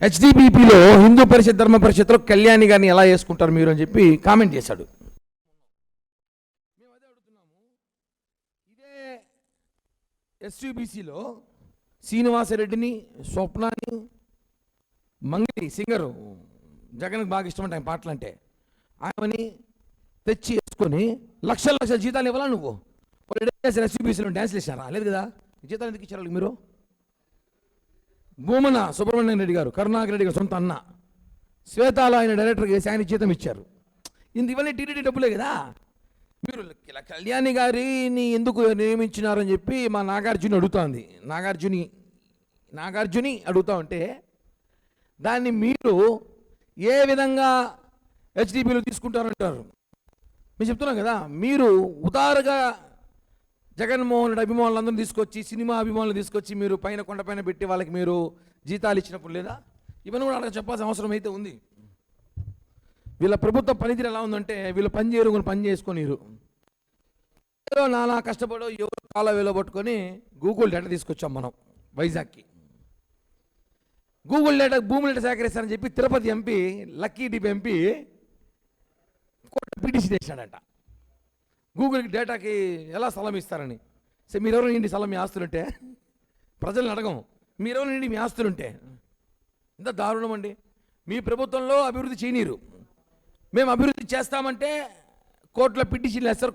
హెచ్డిబిపిలో హిందూ పరిషత్ ధర్మ పరిషత్లో కళ్యాణి గారిని ఎలా చేసుకుంటారు మీరు అని చెప్పి కామెంట్ చేశాడు. మేము అదే అడుగుతున్నాము. ఇదే ఎస్యూబిసిలో శ్రీనివాసరెడ్డిని, స్వప్నాని, మంగళి సింగరు, జగన్కి బాగా ఇష్టం అంటే పాటలు అంటే, ఆమెని తెచ్చి వేసుకొని లక్షల లక్షల జీతాలు ఇవ్వాలా నువ్వు? ఎస్యూబిసిలో డ్యాన్స్లు వేసారా? లేదు కదా. జీతాలు ఎందుకు ఇచ్చారు మీరు? భూమన సుబ్రహ్మణ్యం రెడ్డి గారు, కరుణాకర్ రెడ్డి గారు సొంత అన్న, శ్వేతాలో ఆయన డైరెక్టర్గా వేసి ఆయన జీతం ఇచ్చారు. ఇవన్నీ టీటీడీ డబ్బులే కదా. మీరు కళ్యాణి గారిని ఎందుకు నియమించినారని చెప్పి మా నాగార్జుని అడుగుతోంది. నాగార్జుని అడుగుతా ఉంటే దాన్ని మీరు ఏ విధంగా హెచ్డిబిలో తీసుకుంటారంటారు. మేము చెప్తున్నాం కదా, మీరు ఉదారుగా జగన్మోహన్ రెడ్డి అభిమానులందరూ తీసుకొచ్చి, సినిమా అభిమానులు తీసుకొచ్చి మీరు పైన కొండపైన పెట్టి వాళ్ళకి మీరు జీతాలు ఇచ్చినప్పుడు లేదా? ఇవన్నీ కూడా అక్కడ చెప్పాల్సిన అవసరం అయితే ఉంది. వీళ్ళ ప్రభుత్వ పనితీరు ఎలా ఉందంటే, వీళ్ళు పని చేయరు, పని చేసుకొనిరు ఏదో నానా కష్టపడో ఎవరు కాల వేలో పట్టుకొని గూగుల్ డేటా తీసుకొచ్చాం మనం వైజాగ్కి. గూగుల్ డేటా భూముల డేటా సేకరిస్తారని చెప్పి Tirupati MP lucky dip MP petition చేశాడంట. గూగుల్కి డేటాకి ఎలా స్థలం ఇస్తారని. సరే, మీరెవరు నిండి స్థలం మీ ఆస్తులుంటే? ప్రజలను అడగం, మీరెవరు నిండి మీ ఆస్తులుంటే? ఇంత దారుణం అండి. మీ ప్రభుత్వంలో అభివృద్ధి చేయనీరు, మేము అభివృద్ధి చేస్తామంటే కోర్టులో పిటిషన్లు వేస్తారు,